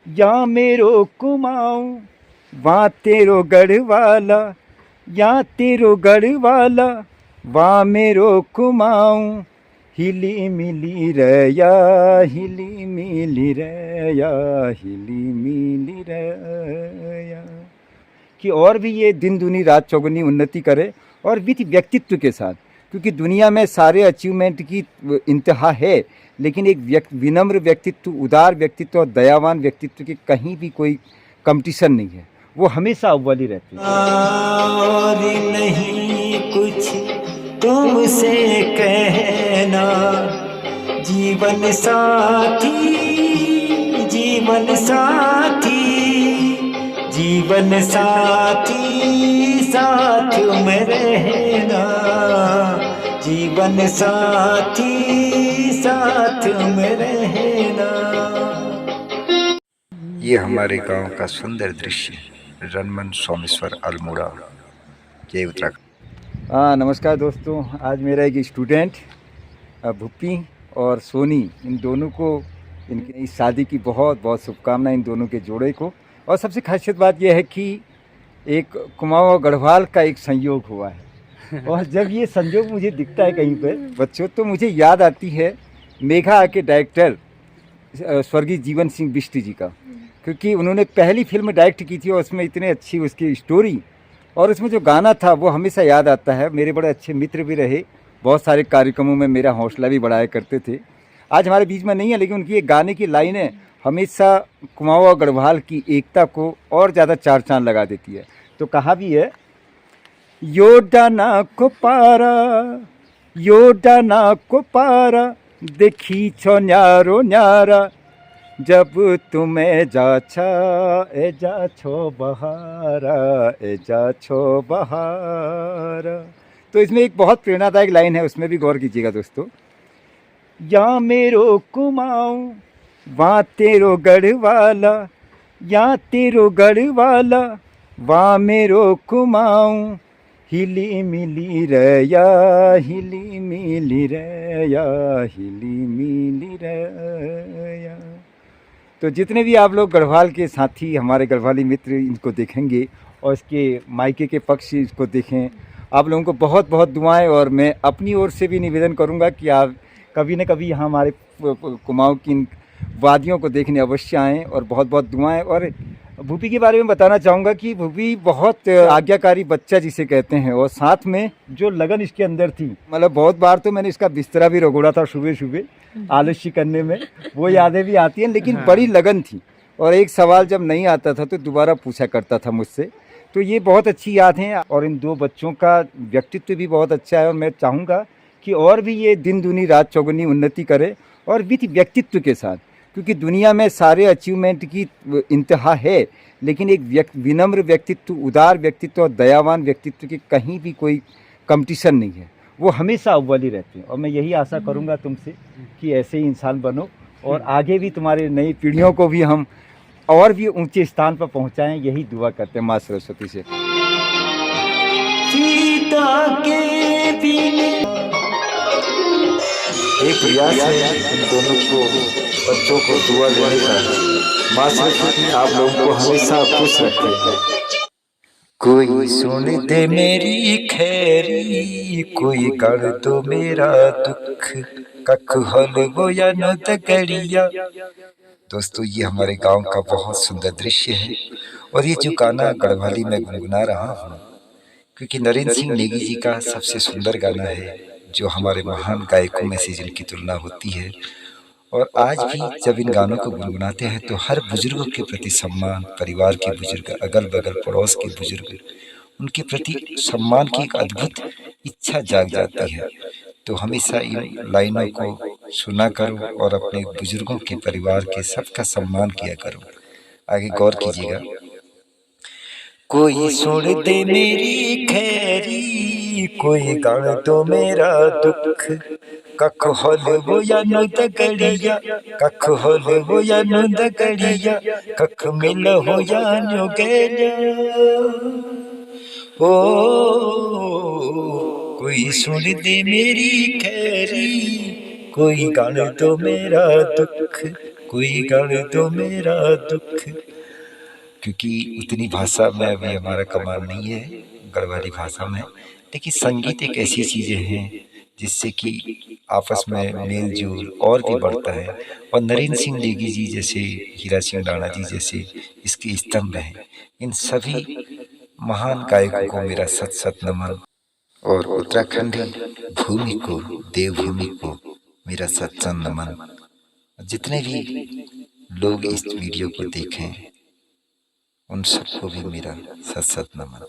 या मेरो कुमाऊं वहाँ तेरो गढ़वाला, या तेरो गढ़वाला वहाँ मेरो कुमाऊं, हिली मिली रया, हिली मिली रया, हिली मिली रया। कि और भी ये दिन दूनी रात चौगुनी उन्नति करे, और विधि व्यक्तित्व के साथ, क्योंकि दुनिया में सारे अचीवमेंट की इंतहा है, लेकिन एक विनम्र व्यक्तित्व, उदार व्यक्तित्व और दयावान व्यक्तित्व के कहीं भी कोई कंपटीशन नहीं है, वो हमेशा अव्वल ही रहते हैं। और नहीं कुछ तुमसे कहना, जीवन साथी, जीवन साथी, जीवन साथी, साथ में रहना, जीवन साथी, साथ में रहना। ये हमारे गांव का सुंदर दृश्य रनमन सोमेश्वर अल्मोड़ा, जय उत्तराखंड। नमस्कार दोस्तों, आज मेरा एक स्टूडेंट भुप्पी और सोनी, इन दोनों को इनकी इस शादी की बहुत बहुत शुभकामनाएं, इन दोनों के जोड़े को। और सबसे खासियत बात यह है कि एक कुमाऊं और गढ़वाल का एक संयोग हुआ है। और जब ये संयोग मुझे दिखता है कहीं पर बच्चों, तो मुझे याद आती है मेघा के डायरेक्टर स्वर्गीय जीवन सिंह बिष्ट जी का, क्योंकि उन्होंने पहली फिल्म डायरेक्ट की थी और उसमें इतने अच्छी उसकी स्टोरी और उसमें जो गाना था वो हमेशा याद आता है। मेरे बड़े अच्छे मित्र भी रहे, बहुत सारे कार्यक्रमों में मेरा हौसला भी बढ़ाया करते थे। आज हमारे बीच में नहीं है, लेकिन उनकी एक गाने की लाइनें हमेशा कुमाऊं और गढ़वाल की एकता को और ज़्यादा चार चांद लगा देती है। तो कहा भी है, योडाना को पारा, योडाना को पारा, देखी छो न्यारो न्यारा, जब तुम्हें जाछा ए जा छो बहारा, ए जा छो बहारा। तो इसमें एक बहुत प्रेरणादायक लाइन है, उसमें भी गौर कीजिएगा दोस्तों। या मेरो कुमाऊं वहाँ तेरो गढ़वाला, या तेरो गढ़वाला वहाँ मेरो कुमाऊं, हिली मिली रया, हिली मिली रया, हिली मिली रया। तो जितने भी आप लोग गढ़वाल के साथी, हमारे गढ़वाली मित्र इनको देखेंगे और इसके मायके के पक्ष इसको देखें, आप लोगों को बहुत बहुत दुआएं। और मैं अपनी ओर से भी निवेदन करूंगा कि आप कभी न कभी यहाँ हमारे कुमाऊं की इन वादियों को देखने अवश्य आएँ, और बहुत बहुत दुआएं। और भूपी के बारे में बताना चाहूँगा कि भूपी बहुत आज्ञाकारी बच्चा जिसे कहते हैं, और साथ में जो लगन इसके अंदर थी, मतलब बहुत बार तो मैंने इसका बिस्तरा भी रगोड़ा था सुबह सुबह आलस्य करने में, वो यादें भी आती हैं, लेकिन बड़ी लगन थी। और एक सवाल जब नहीं आता था तो दोबारा पूछा करता था मुझसे। तो ये बहुत अच्छी याद हैं, और इन दो बच्चों का व्यक्तित्व भी बहुत अच्छा है। और मैं चाहूँगा कि और भी ये दिन दूनी रात चौगुनी उन्नति करे, और विधि व्यक्तित्व के साथ, क्योंकि दुनिया में सारे अचीवमेंट की इंतहा है, लेकिन एक विनम्र व्यक्तित्व, उदार व्यक्तित्व और दयावान व्यक्तित्व के कहीं भी कोई कंपटीशन नहीं है, वो हमेशा अव्वल ही रहते हैं। और मैं यही आशा करूंगा तुमसे कि ऐसे ही इंसान बनो, और आगे भी तुम्हारे नई पीढ़ियों को भी हम और भी ऊंचे स्थान पर पहुंचाएं, यही दुआ करते हैं माँ सरस्वती से। सीता के बिन एक प्रयास है इन दोनों को, बच्चों को दुआ देने का। माँ सरस्वती आप लोगों को हमेशा खुश रखे। कोई सुन दे मेरी खैरी, कोई कर दो मेरा दुख, कख हल वो या न तकड़िया। दोस्तों, ये हमारे गांव का बहुत सुंदर दृश्य है, और ये जो गाना गढ़वाली में गुनगुना रहा हूँ, क्योंकि नरेंद्र सिंह नेगी जी का सबसे सुंदर गाना है, जो हमारे महान गायकों में से जिनकी तुलना होती है। और आज भी जब इन गानों को गुनगुनाते हैं तो हर बुजुर्गों के प्रति सम्मान, परिवार के बुजुर्ग, अगल बगल पड़ोस के बुजुर्ग, उनके प्रति सम्मान की एक अद्भुत इच्छा जाग जाती है। तो हमेशा इन लाइनों को सुना करो और अपने बुजुर्गों के, परिवार के सबका सम्मान किया करो। आगे गौर कीजिएगा। कोई सुन दे मेरी खैरी, कोई कर दो मेरा दुख, कख हल वो या न तकड़िया, कख हल वो या न तकड़िया, कख मिल हो या नो गेलिया। ओ कोई सुन दे मेरी खैरी, कोई गाल दो मेरा दुख, कोई गढ़ दो मेरा दुख। क्योंकि उतनी भाषा में अभी हमारा कमाल नहीं है गढ़वाली भाषा में, लेकिन संगीत एक ऐसी चीज़ें हैं जिससे कि आपस में मेल जोल और भी बढ़ता है। और नरेंद्र सिंह नेगी जी जैसे, हीरा सिंह राणा जी जैसे इसके स्तंभ हैं। इन सभी महान गायकों को मेरा सत सत नमन। और उत्तराखंडी भूमि को, देवभूमि को मेरा सत सत नमन। जितने भी लोग इस वीडियो को देखें उन सबको भी मेरा सत सत नमन।